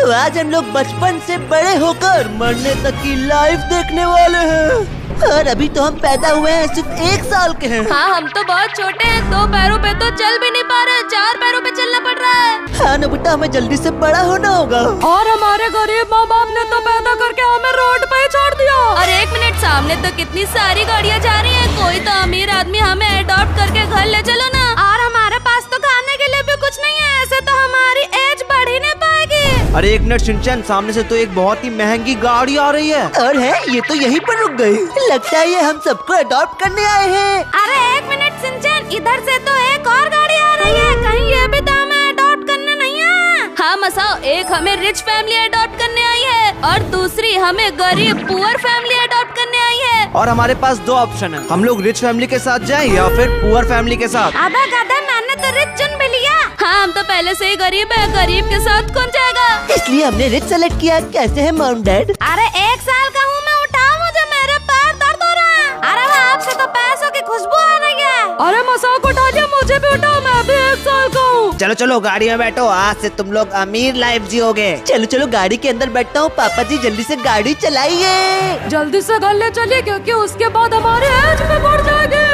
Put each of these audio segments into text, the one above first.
तो आज हम लोग बचपन से बड़े होकर मरने तक की लाइफ देखने वाले हैं। और अभी तो हम पैदा हुए हैं, सिर्फ 1 साल के हैं। हाँ, हम तो बहुत छोटे हैं, 2 पैरों पे तो चल भी नहीं पा रहे, 4 पैरों पे चलना पड़ रहा है। हाँ नोबिता, हमें जल्दी से बड़ा होना होगा। और हमारे गरीब माँ बाप ने तो पैदा करके हमें रोड पे ही छोड़ दिया। और 1 मिनट, सामने तो कितनी सारी गाड़ियाँ जा रही हैं। कोई तो अमीर आदमी हमें अडॉप्ट करके घर ले चलो ना। और हमारे पास तो खाने के लिए भी कुछ नहीं है, ऐसे तो हमारी एज बढ़ ही नहीं पाएगी। अरे 1 मिनट शिनचैन, सामने से तो एक बहुत ही महंगी गाड़ी आ रही है। और है ये तो यहीं पर रुक गई। लगता है ये हम सबको अडॉप्ट करने आए हैं। अरे 1 मिनट शिनचैन, इधर से तो एक और गाड़ी आ रही है, कहीं ये भी तो हमें अडॉप्ट करने नहीं है? हाँ मसाओ, एक हमें रिच फैमिली अडॉप्ट करने आई है और दूसरी हमें गरीब पुअर फैमिली अडॉप्ट करने आई है। और हमारे पास 2 ऑप्शन है, हम लोग रिच फैमिली के साथ जाएं या फिर पुअर फैमिली के साथ। अबे गधा, मैंने तो रिच चुन भी लिया। हाँ, हम तो पहले से ही गरीब है, गरीब के साथ कौन जाएगा? इसलिए हमने रिच सेलेक्ट किया। कैसे है मॉम डैड? अरे 1 साल का हूँ मैं, उठाओ मुझे, मेरे पैर दर्द हो रहा है। अरे वाह, आपसे तो पैसों की खुशबू आ रही है। अरे मजाक उठा दिया, मुझे भी उठाओ, मैं भी 1 साल का हूँ। चलो चलो गाड़ी में बैठो, आज से तुम लोग अमीर लाइफ जियोगे। चलो चलो गाड़ी के अंदर बैठता हूँ। पापा जी जल्दी से गाड़ी चलाइए। जल्दी से घर ले चलिए, क्योंकि उसके बाद हमारे एज में बढ़ जाएगी।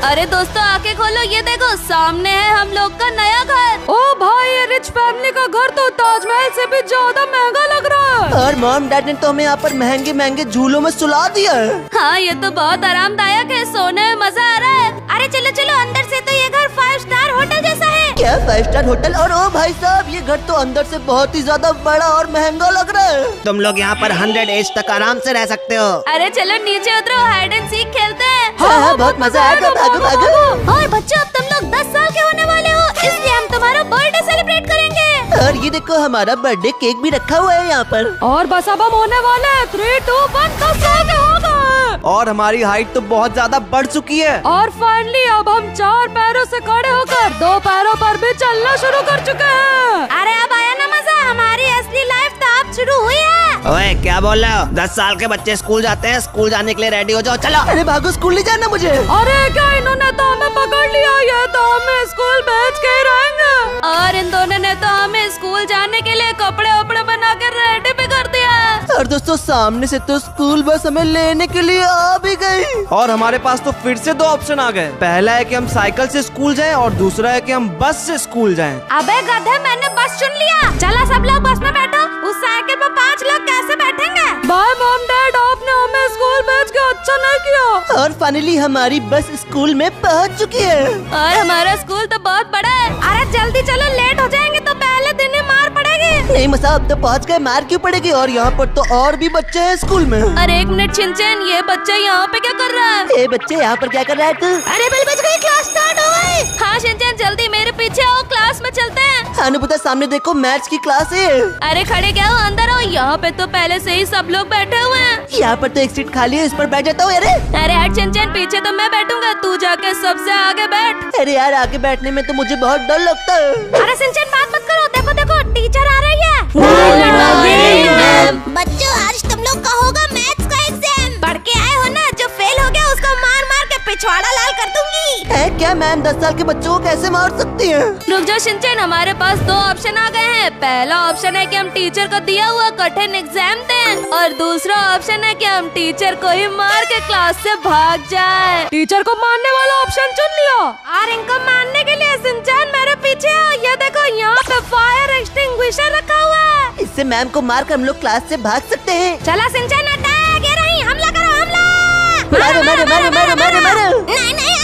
अरे दोस्तों, आके खोलो, ये देखो सामने है हम लोग का नया घर। ओ भाई, ये रिच फैमिली का घर तो ताजमहल से भी ज्यादा महंगा लग रहा है। और मॉम डैड ने तो हमें यहाँ पर महंगे महंगे झूलों में सुला दिया है। हाँ, ये तो बहुत आरामदायक है, सोने में मजा आ रहा है। अरे चलो चलो, अंदर से तो ये घर 5 स्टार होटल जैसा है। क्या 5 स्टार होटल? और ओ भाई साहब, ये घर तो अंदर से बहुत ही ज्यादा बड़ा और महंगा लग रहा है। तुम लोग यहाँ पर 100 एज तक आराम से रह सकते हो। अरे चलो नीचे उतरो, हाइड एंड सीक खेलते हैं। हाँ, बहुत मजा आएगा। भागो भागो। और बच्चों, अब तुम लोग 10 साल के होने वाले हो, इसलिए हम तुम्हारा बर्थडे सेलिब्रेट करेंगे। और ये देखो, हमारा बर्थडे केक भी रखा हुआ है यहाँ पर। और बस अब हम होने वाले हैं 3, 2, 1 10 साल के हो गए। और हमारी हाइट तो बहुत ज्यादा बढ़ चुकी है। और फाइनली अब हम 4 पैरों से खड़े होकर 2 पैरों पर भी चलना शुरू कर चुके हैं। अरे अब आया ना मजा, हमारी असली लाइफ तो अब शुरू हुई है। ओए क्या बोल रहे हो? 10 साल के बच्चे स्कूल जाते हैं, स्कूल जाने के लिए रेडी हो जाओ, चलो। अरे भागो, स्कूल नहीं जाना मुझे। अरे क्या, इन्होंने तो हमें पकड़ लिया, ये तो हमें स्कूल भेज के ही रहेंगे। और इन दोनों ने तो हमें स्कूल जाने के लिए कपड़े वपड़े बना के रेडी भी कर दिया। और दोस्तों, सामने से तो स्कूल बस हमें लेने के लिए आ भी गई। और हमारे पास तो फिर से 2 ऑप्शन आ गए। पहला है कि हम साइकिल से स्कूल जाएं और दूसरा है कि हम बस से स्कूल जाएं। अबे गधे, मैंने बस चुन लिया। चला सब लोग बस में बैठो। उस साइकिल पर 5 लोग कैसे बैठेंगे? बाय मॉम डैड, आपने हमें स्कूल भेज के अच्छा नहीं किया। और फाइनली हमारी बस स्कूल में पहुँच चुकी है। और हमारा स्कूल तो बहुत बड़ा है। अरे जल्दी चलो, लेट हो जाएंगे तो पहले दिन ही मार पड़ेगी। नहीं मसा, अब तो पहुँच गए, मार क्यों पड़ेगी? और यहाँ पर तो और भी बच्चे हैं स्कूल में। अरे 1 मिनट शिनचैन, ये बच्चा यहाँ पे क्या कर रहा है? ए बच्चे, यहाँ पर क्या कर रहा है तू? अरे बेल बज गई, क्लास स्टार्ट हो गई। हाँ शिनचैन, जल्दी मेरे पीछे आओ, क्लास में चलते हैं। अनुपुता, सामने देखो, मैथ्स की क्लास है। अरे खड़े क्या हो, अंदर आओ। यहाँ पे तो पहले से ही सब लोग बैठे हुए हैं। यहाँ पर तो एक सीट खाली है, इस पर बैठ जाता हूँ। अरे हट शिनचैन, पीछे तो मैं बैठूंगा, तू जाके सबसे आगे बैठ। अरे यार, आगे बैठने में तो मुझे बहुत डर लगता है। अरे शिनचैन, बात मत करो, देखो देखो टीचर आ रही है। बच्चों, आज तुम लोग का होगा मैथ्स का एग्जाम। पढ़ के आए हो ना, जो फेल हो गया उसको मार मार के पिछवाड़ा लाल कर दूंगी। है क्या मैम? 10 साल के बच्चों को कैसे मार सकती हैं? रुक जाओ शिनचैन, हमारे पास 2 ऑप्शन आ गए हैं। पहला ऑप्शन है कि हम टीचर को दिया हुआ कठिन एग्जाम दें, और दूसरा ऑप्शन है कि हम टीचर को ही मार के क्लास से भाग जाए। टीचर को मारने वाला ऑप्शन चुन लिया। और इनको मारने के लिए शिनचैन मेरे पीछे आओ। ये देखो, यहाँ पे फायर एक्सटिंग्विशर रखा हुआ है। इससे मैम को मार कर हम लोग क्लास से भाग सकते हैं। चला शिनचैन, अटैक! ये रही, हमला करो, हमला! मारो मारो मारो मारो मारो मारो। नहीं नहीं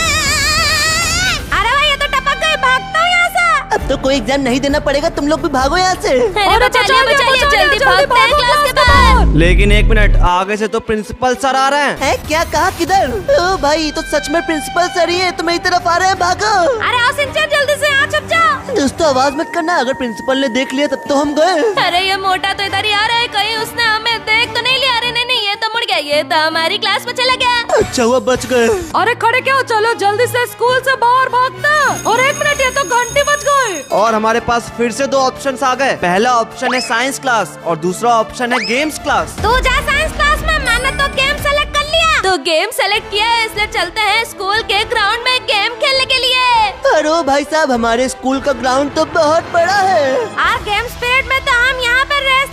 अरे भाई, ये तो टपक गई, भागता हूँ यहाँ से। अब तो कोई एग्जाम नहीं देना पड़ेगा, तुम लोग भी भागो यहाँ से। अरे बचाइए बचाइए, जल्दी भागते हैं क्लास के बाहर। लेकिन 1 मिनट, आगे से तो प्रिंसिपल सर आ रहे हैं। है क्या? कहा? किधर? ओ भाई, तो सच में प्रिंसिपल सर ही है, तो मेरी तरफ आ रहे हैं, भागो। अरे आओ शिनचैन, जल्दी से यहाँ छुप जाओ। दोस्तों, आवाज मत करना, अगर प्रिंसिपल ने देख लिया तब तो हम गए। अरे ये मोटा तो इधर ही आ रहा है, कहीं उसने हमें देख तो नहीं लिया? अरे नहीं नहीं, ये तो मुड़ गया, ये तो हमारी क्लास में चला गया। अच्छा हुआ बच गए। अरे खड़े क्या हो, चलो जल्दी से स्कूल से बाहर भागते हैं। और 1 मिनट, ये तो घंटी बज गई। और हमारे पास फिर से 2 ऑप्शंस आ गए। पहला ऑप्शन है साइंस क्लास और दूसरा ऑप्शन है गेम्स क्लास। तू जा साइंस क्लास में, मैंने तो गेम सेलेक्ट कर लिया। तो गेम सेलेक्ट किया है, इसलिए चलते हैं स्कूल के ग्राउंड में गेम खेलने के लिए। अरे भाई साहब, हमारे स्कूल का ग्राउंड तो बहुत बड़ा है। गेम्स पीरियड में तो हम यहाँ पे रेस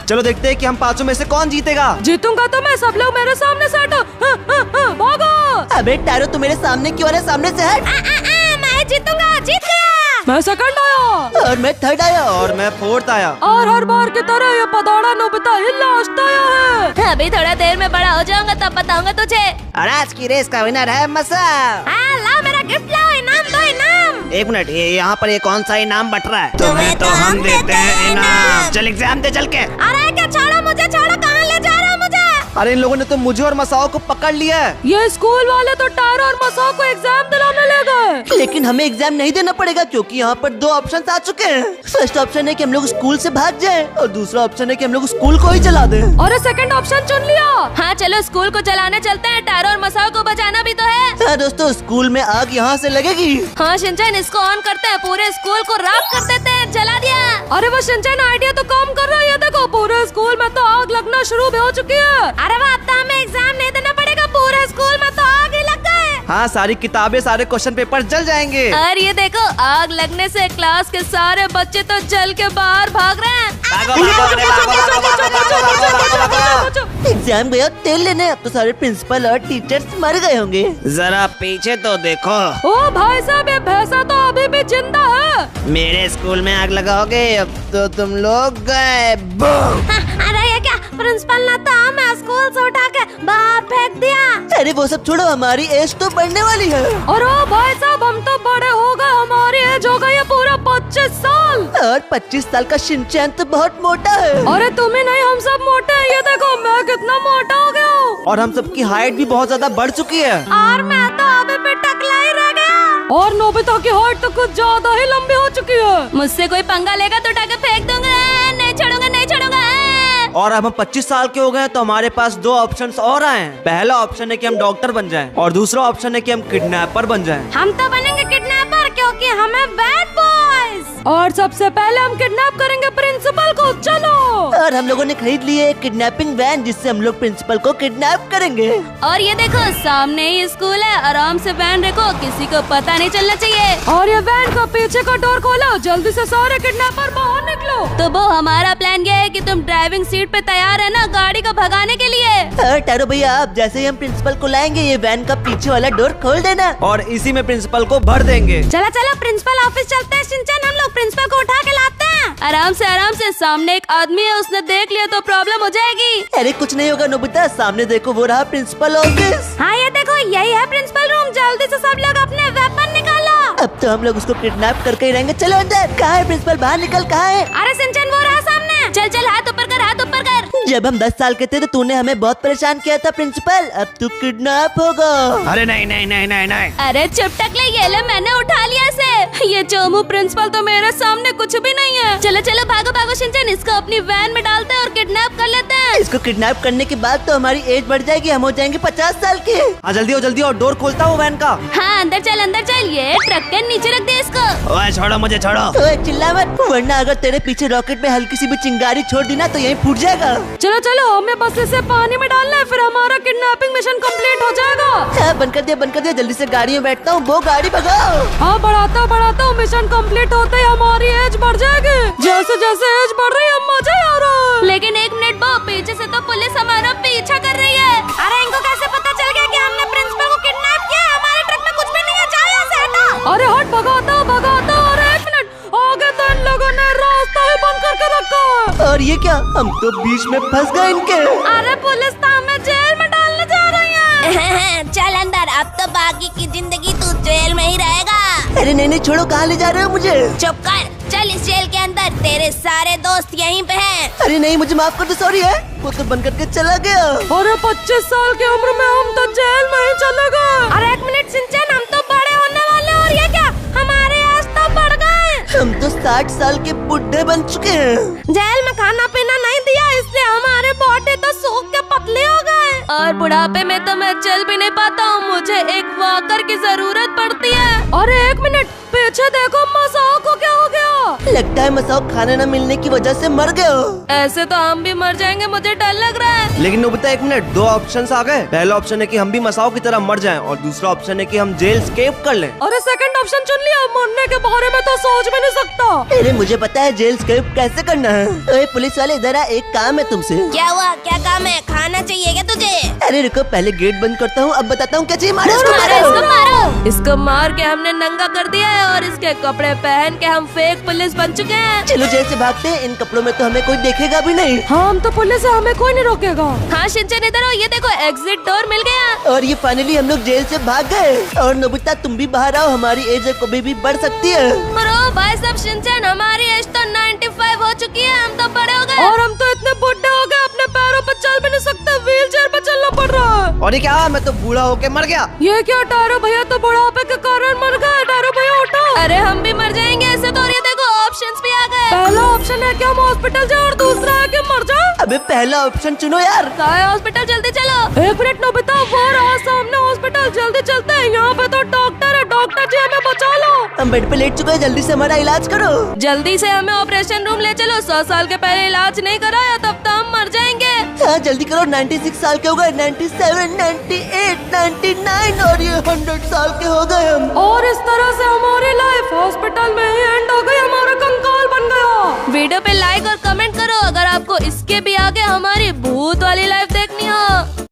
चलो देखते हैं कि हम पांचों में से कौन जीतेगा। जीतूंगा तो मैं, सब लोग मेरे सामने से हटो। भागो। अबे टैरो तू मेरे सामने क्यों आ रहा है? सामने से हट। मैं जीतूंगा, जीत गया। मैं सेकंड आया और मैं थर्ड आया। और मैं फोर्थ आया। और हर बार की तरह ये पदौड़ा नोबिता ही लास्ट आया है। अभी थोड़ा देर में बड़ा हो जाऊंगा तब बताऊंगा तुझे। और आज की रेस का विनर है मसा। लाओ मेरा गिफ्ट लाओ, इनाम दो इनाम। एक मिनट, ये यहाँ पर ये कौन सा इनाम बट रहा है? तुम्हें तो हम देते हैं इनाम। चल एग्जाम दे चल के। अरे क्या, छोड़ो मुझे, छोड़ो, कहाँ ले जा रहा हो मुझे? अरे इन लोगों ने तो मुझे और मसाओ को पकड़ लिया है। ये स्कूल वाले तो टैरो और मसाओ को एग्जाम दिलाने ले गए। लेकिन हमें एग्जाम नहीं देना पड़ेगा क्योंकि यहाँ पर दो ऑप्शन आ चुके हैं। फर्स्ट ऑप्शन है कि हम लोग स्कूल से भाग जाएं और दूसरा ऑप्शन है कि हम लोग स्कूल को ही जला दें। और सेकंड ऑप्शन चुन लिया। हाँ चलो स्कूल को जलाने चलते हैं, टैरो और मसाओ को बचाना भी तो है। हाँ दोस्तों, स्कूल में आग यहाँ से लगेगी। हाँ शिनचैन, इसको ऑन करते हैं, पूरे स्कूल को राख कर देते हैं। जला दिया। अरे वो शिनचैन आइडिया तो काम कर रहा है। देखो पूरे स्कूल में तो आग लगना शुरू भी हो चुकी है। अरे वाह, अब तो हमें एग्जाम नहीं देना पड़ेगा, पूरे स्कूल में तो आग ही लग गए। हाँ सारी किताबें सारे क्वेश्चन पेपर जल जाएंगे। और ये देखो, आग लगने से क्लास के सारे बच्चे तो जल के बाहर भाग रहे हैं। एग्जाम गया तेल लेने। अब तो सारे प्रिंसिपल और टीचर्स मर गए होंगे। जरा पीछे तो देखो। ओ भाई साहब, ये भैंसा तो अभी भी जिंदा है। मेरे स्कूल में आग लगाओगे, अब तो तुम लोग गए। बूम। अरे ये क्या, प्रिंसिपल ने तो हमें स्कूल से उठा के बाहर फेंक दिया। अरे वो सब छोड़ो, हमारी एज तो बढ़ने वाली है। और ओ भाई साहब, हम तो बड़े हो गए, हमारी एज हो गई है पूरा 25 साल। और 25 साल का शिनचैन तो बहुत मोटा है। अरे तुम्हें नहीं, हम सब मोटे हैं। ये देखो मैं कितना मोटा हो गया हूँ। और हम सबकी हाइट भी बहुत ज्यादा बढ़ चुकी है। और मैं तो अभी भी टकला ही रह गया। और नोबिता की हाइट तो कुछ ज्यादा ही लंबी हो चुकी है। मुझसे कोई पंगा लेगा तो उठा के फेंक दूंगा। नहीं छोड़ूंगा, नहीं छोड़ूंगा। और अब हम 25 साल के हो गए हैं तो हमारे पास दो ऑप्शंस और आए हैं। पहला ऑप्शन है कि हम डॉक्टर बन जाएं और दूसरा ऑप्शन है कि हम किडनैपर बन जाएं। हम तो बनेंगे किडनैपर क्योंकि हमें बैड बॉयज। और सबसे पहले हम किडनैप करेंगे प्रिंसिपल को। चलो। और हम लोगों ने खरीद ली है एक किडनैपिंग वैन जिससे हम लोग प्रिंसिपल को किडनैप करेंगे। और ये देखो, सामने ही स्कूल है, आराम से वैन रखो, किसी को पता नहीं चलना चाहिए। और ये वैन का पीछे का डोर खोलो, जल्दी से सारे किडनैपर बाहर निकलो। तो वो हमारा प्लान ये है कि तुम ड्राइविंग सीट पे तैयार है ना गाड़ी को भगाने के लिए। टैरो भैया, आप जैसे ही हम प्रिंसिपल को लाएंगे ये वैन का पीछे वाला डोर खोल देना। और इसी में प्रिंसिपल को भर देंगे। चलो चलो प्रिंसिपल ऑफिस चलते हैं शिनचैन, हम लोग प्रिंसिपल को उठा के लाते हैं। आराम से आराम से। सामने एक आदमी है, उसने देख लिया तो प्रॉब्लम हो जाएगी। अरे कुछ नहीं होगा नोबिता, सामने देखो वो रहा प्रिंसिपल ऑफिस। हाँ ये देखो, यही है प्रिंसिपल रूम। जल्दी से सब लोग अपने वेपन निकालो। अब तो हम लोग उसको किडनैप करके ही रहेंगे। चलो अंदर। कहाँ है प्रिंसिपल? बाहर निकल। कहाँ है? अरे शिनचैन वो रहा सामने। चल चल, हाथ ऊपर कर, हाथ ऊपर कर। जब हम 10 साल के थे तो तूने हमें बहुत परेशान किया था प्रिंसिपल। अब तू किडनैप होगा। अरे नहीं नहीं नहीं नहीं नहीं। अरे चुप टकले, ये ले मैंने उठा लिया इसे। ये चोमू प्रिंसिपल तो मेरे सामने कुछ भी नहीं है। चलो चलो भागो भागो शिनचैन, इसको अपनी वैन में डालते हैं और किडनैप कर लेते हैं। इसको किडनैप करने के बाद तो हमारी एज बढ़ जाएगी, हम हो जाएंगे 50 साल के। हाँ जल्दी हो जल्दी, और डोर खोलता हूँ वैन का। हाँ अंदर चल, अंदर चल। ये ट्रक के नीचे रख दे इसको। ओए छोड़ो मुझे, छोड़ो। ओए चिल्ला मत, वरना अगर तेरे पीछे रॉकेट में हल्की सी भी चिंगारी छोड़ दी ना तो यहीं फूट जाएगा। चलो चलो, हमें बस इसे पानी में डालना है, फिर हमारा किडनैपिंग मिशन कंप्लीट हो जाएगा। हाँ, बंद कर दिया। जल्दी से गाड़ी में बैठता हूँ, वो गाड़ी भगाओ। हाँ बढ़ाता हूँ, मिशन कंप्लीट होते ही हमारी एज बढ़ जाएगी। जैसे जैसे एज बढ़ रही है मजा आ रहा है। लेकिन एक मिनट वो, पीछे से तो पुलिस हमारा पीछा कर रही है। अरे इनको कैसे पता चल गया कि हमने प्रिंसिपल को किडनैप किया? हमारे ट्रक में कुछ भी नहीं है, जाओ यहाँ से, हटो। अरे हट, भगाता। अरे एक मिनट, आगे तो इन लोगों ने रास्ता ही बंद करके रखा है। और ये क्या, हम तो बीच में फंस गए इनके। अरे पुलिस तो हमें जेल में डालने जा रही है। चल अंदर, अब तो बाकी की जिंदगी तू जेल में ही रहेगा। अरे नहीं छोड़ो, कहाँ ले जा रहे हो मुझे? चुप कर, चल इस जेल के अंदर, तेरे सारे दोस्त यहीं पे हैं। अरे नहीं, मुझे माफ कर दो, सॉरी है। वो तो बंद करके चला गया। अरे 25 साल की उम्र में हम तो जेल में ही चले गए। अरे एक मिनट शिनचैन, हम तो बड़े होने वाले हैं। और ये क्या, हमारे आज तो बढ़ गए। हम तो 60 साल के बुढ़े बन चुके हैं। जेल में खाना पीना नहीं दिया, इसलिए हमारे बॉडी तो सूख के पतले हो गए। और बुढ़ापे में तो मैं चल भी नहीं पाता हूँ, मुझे एक वॉकर की जरूरत पड़ती है। अरे एक मिनट, पीछे देखो, मसाओ को क्या हो गया? लगता है मसाओ खाना न मिलने की वजह से मर गए हो। ऐसे तो हम भी मर जाएंगे, मुझे डर लग रहा है। लेकिन नोबिता एक मिनट, दो ऑप्शंस आ गए। पहला ऑप्शन है कि हम भी मसाओ की तरह मर जाएं और दूसरा ऑप्शन है कि हम जेल स्केप कर लें। अरे सेकंड ऑप्शन चुन लिया, मरने के बारे में तो सोच भी नहीं सकता। अरे मुझे पता है जेल स्केप कैसे करना है। अरे पुलिस वाले इधर आ, एक काम है तुमसे। क्या हुआ, क्या काम है? खाना चाहिए क्या तुझे? अरे रुको पहले गेट बंद करता हूँ, अब बताता हूँ क्या चाहिए। मारो इसको, मारो, मारो। इसको मारो। इसको मार के हमने नंगा कर दिया है और इसके कपड़े पहन के हम फेक पुलिस बन चुके हैं। चलो जेल से भागते हैं, इन कपड़ों में तो हमें कोई देखेगा भी नहीं। हम तो पुलिस है, हमें कोई नहीं रोकेगा। हाँ शिनचैन इधर हो, ये देखो एग्जिट डोर मिल गया। और ये फाइनली हम लोग जेल से भाग गए। और नोबिता तुम भी बाहर आओ, हमारी एज कभी भी बढ़ सकती है। मरो भाई साहब शिनचैन, हमारी एज तो 95 हो चुकी है, हम तो बड़े हो गए। और हम तो इतने बुढ़े हो गए, अपने पैरों पर चल भी नहीं सकते, व्हील चेयर पर चलना पड़ रहा है। और ये क्या, मैं तो बूढ़ा होके मर गया। ये क्या टारो भैया तो बुढ़ापे के कारण मर गए। टारो भैया उठो। अरे हम भी मर जाएंगे ऐसे तो। और ये देखो ऑप्शंस भी आ गए। पहला ऑप्शन है कि हम हॉस्पिटल जाए और दूसरा है कि मर जाए। अबे पहला ऑप्शन चुनो यार। कहाँ है हॉस्पिटल, जल्दी चलो। एक मिनट नोबिता, वो रहा सामने हॉस्पिटल, जल्दी चलते हैं। यहाँ पे तो डॉक्टर है, डॉक्टर जी हमें बचा लो। हम बेड पे लेट चुके हैं, जल्दी से हमारा इलाज करो। जल्दी से हमें ऑपरेशन रूम ले चलो। 100 साल के पहले इलाज नहीं कराया तब तो हम मर जाएंगे। हाँ जल्दी करो, 96 साल के हो गए, 97, 98, 99 और ये 100 साल के हो गए हम। और इस तरह से हमारी लाइफ हॉस्पिटल में ही एंड हो गई, हमारा कंकाल बन गया। वीडियो पे लाइक और कमेंट करो अगर आपको इसके भी आगे हमारी भूत वाली लाइफ